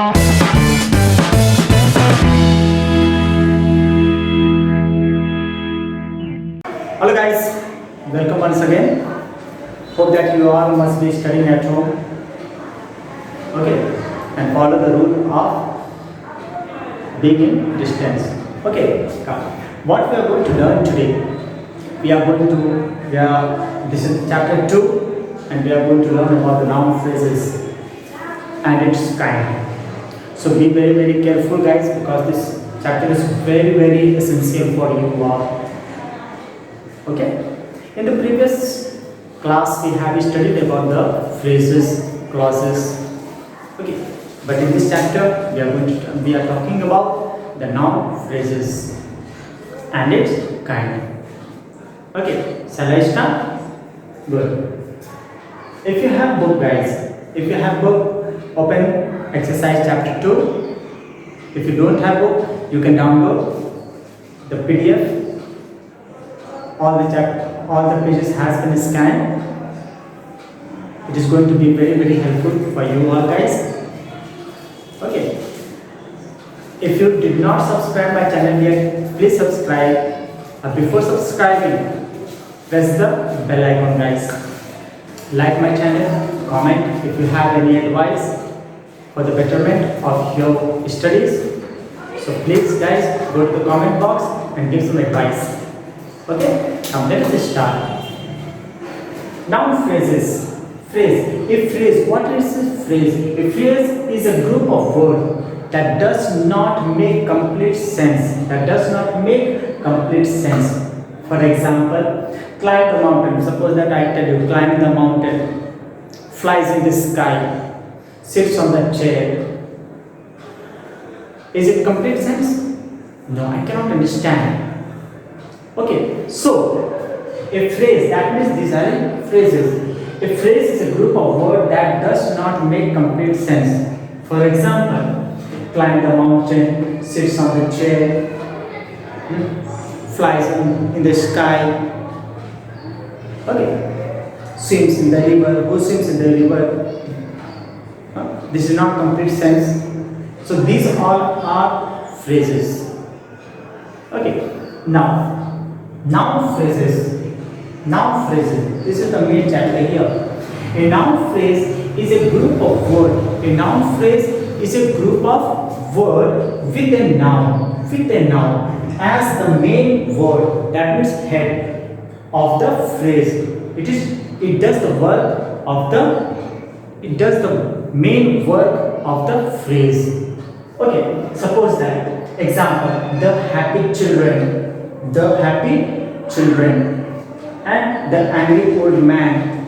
Hello guys, welcome once again. Hope that you all must be studying at home. Okay, and follow the rule of being in distance. Okay, come. What we are going to learn today, this is chapter 2, and we are going to learn about the noun phrases and its kind. So be very, very careful guys, because this chapter is very, very essential for you all. Okay, in the previous class we have studied about the phrases, clauses. Okay, but in this chapter we are talking about the noun phrases and its kind. Okay, shall I start? Good. If you have book guys, open exercise chapter 2. If you don't have book, you can download the PDF. All the pages has been scanned. It is going to be very, very helpful for you all guys. Okay, if you did not subscribe my channel yet, please subscribe. Before subscribing, press the bell icon guys. Like my channel, comment if you have any advice for the betterment of your studies. So please guys, go to the comment box and give some advice. Okay, now let us start. Noun phrases. Phrase. A phrase. What is a phrase? A phrase is a group of words that does not make complete sense. For example, climb the mountain. Suppose that I tell you, climb the mountain, flies in the sky, sits on the chair. Is it complete sense? No, I cannot understand. Okay, so a phrase, that means these are phrases. A phrase is a group of words that does not make complete sense. For example, climb the mountain, sits on the chair, flies in the sky. Okay, swims in the river. Who swims in the river? This is not complete sense. So these all are phrases. Okay, now noun phrases. This is the main chapter here. A noun phrase is a group of words. A noun phrase is a group of words with a noun. As the main word, that means head of the phrase. It does the main work of the phrase. Okay, suppose that example, the happy children, and the angry old man,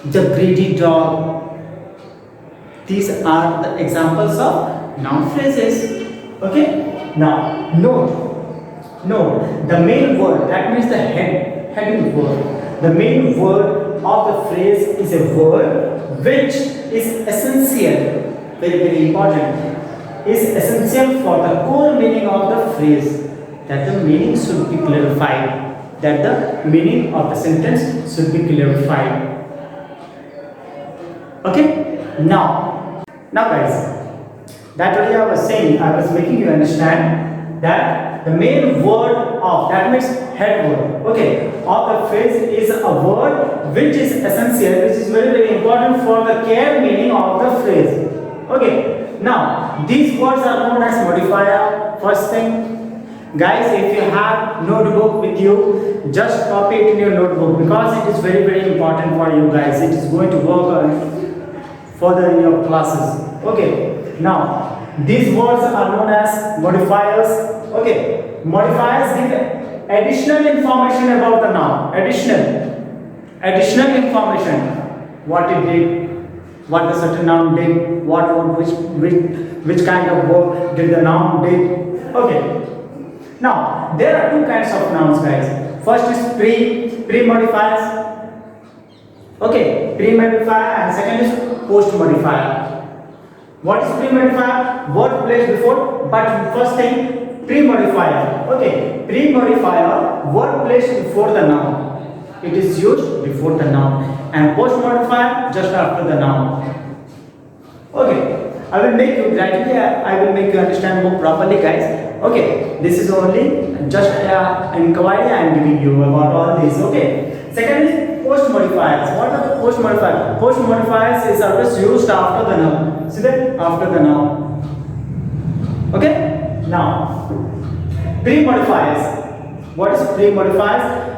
the greedy dog. These are the examples of noun phrases. Okay, now note the main word, that means the heading word. The main word of the phrase is a word which is essential, very, very important, is essential for the core meaning of the phrase. That the meaning should be clarified. That the meaning of the sentence should be clarified. Okay? Now guys, that only I was saying, I was making you understand that the main word of, that means head word, okay, of the phrase is a word which is essential, which is very, very important for the core meaning of the phrase. Okay? Now, these words are known as modifier. First thing, guys, if you have notebook with you, just copy it in your notebook, because it is very, very important for you guys. It is going to work further in your classes. Okay, now these words are known as modifiers. Okay, modifiers give additional information about the noun. Additional information, what it did, what the certain noun did, which kind of work did the noun did. Okay. Now, there are two kinds of nouns guys. First is pre-modifiers. Okay, pre-modifier, and second is post-modifier. What is pre-modifier? Word placed before, but first thing, pre-modifier. Okay, pre-modifier, word placed before the noun. It is used before the noun. And post-modifier, just after the noun. Okay, I will make you gradually, I will make you understand more properly, guys. Okay, this is only just inquiry I am giving you about all this. Okay, second is post modifiers. What are the post modifiers? Post modifiers is always used after the noun. See that? After the noun. Okay, now pre-modifiers. What is pre-modifiers?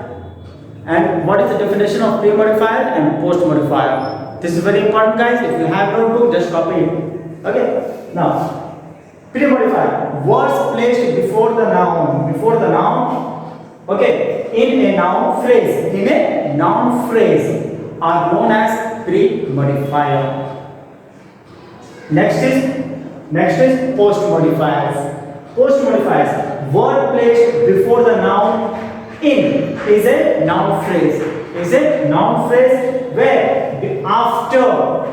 And what is the definition of pre-modifier and post-modifier? This is very important, guys. If you have your book, just copy it. Okay. Now, pre-modifier, words placed before the noun. Before the noun. Okay. In a noun phrase. In a noun phrase are known as pre-modifier. Next is post-modifiers. Post-modifiers, word placed before the noun in is a noun phrase. Is a noun phrase where after.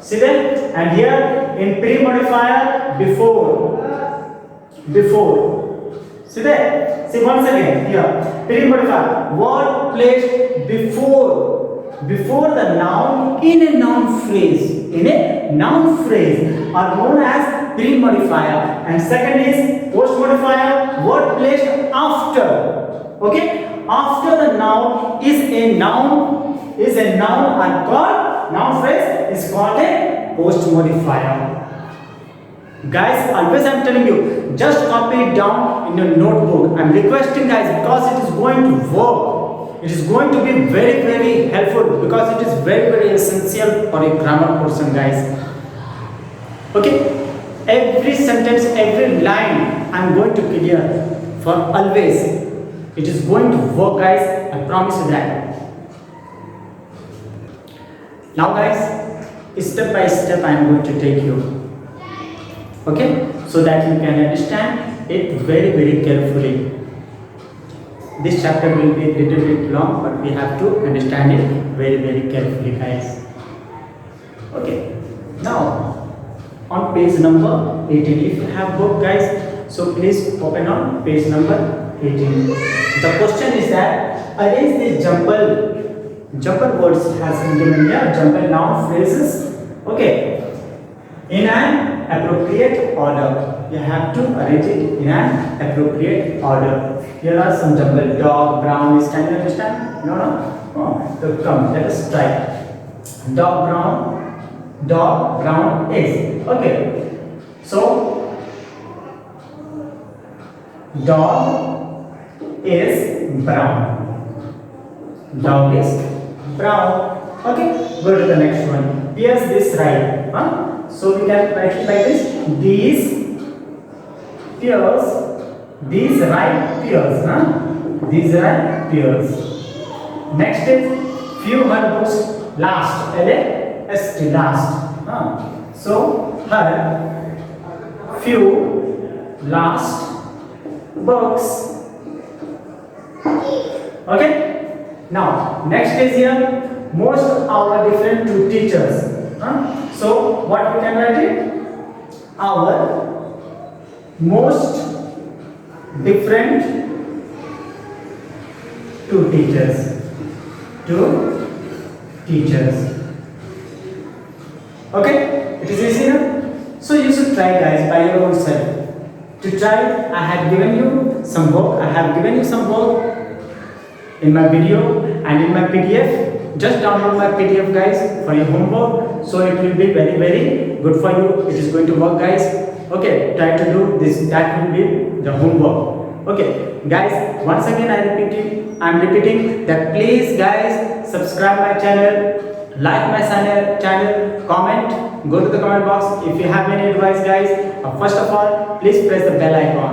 See that? And here in pre-modifier before. Before. See that? See once again here. Pre-modifier, word placed before the noun in a noun phrase. In a noun phrase are known as pre-modifier. And second is post-modifier, word placed after. Okay, after the noun is a noun and called noun phrase is called a post modifier. Guys, always I am telling you, just copy it down in your notebook. I am requesting, guys, because it is going to work. It is going to be very, very helpful because it is very, very essential for a grammar person, guys. Okay, every sentence, every line I am going to clear for always. It is going to work, guys. I promise you that. Now, guys, step by step I am going to take you. Okay, so that you can understand it very, very carefully. This chapter will be a little bit long, but we have to understand it very, very carefully, guys. Okay, now on page number 18, if you have book, guys, so please open on page number 18. The question is that arrange the jumble words has been given here, jumble noun phrases. Okay, in an appropriate order. You have to arrange it in an appropriate order. Here are some jumble. Dog, brown is. Can you understand? No. Oh, so come. Let us try. Dog, brown is. Okay. So dog is brown. Dog is brown. Okay, go to the next one. Here's this right. So we can write it like this. These ripe pears. These ripe pears. Next is few her books last. L-A-S-T, last. So her few last books. Okay. Now next is here most our different two teachers. So what we can write it? Our most different two teachers. Okay, it is easy now. So you should try, guys, by your own self. To try, I have given you some work. In my video and in my PDF. Just download my PDF, guys, for your homework. So it will be very, very good for you. It is going to work, guys. Okay, try to do this. That will be the homework. Okay, guys. Once again, I'm repeating that please, guys, subscribe my channel, like my channel, comment. Go to the comment box if you have any advice, guys. First of all, please press the bell icon.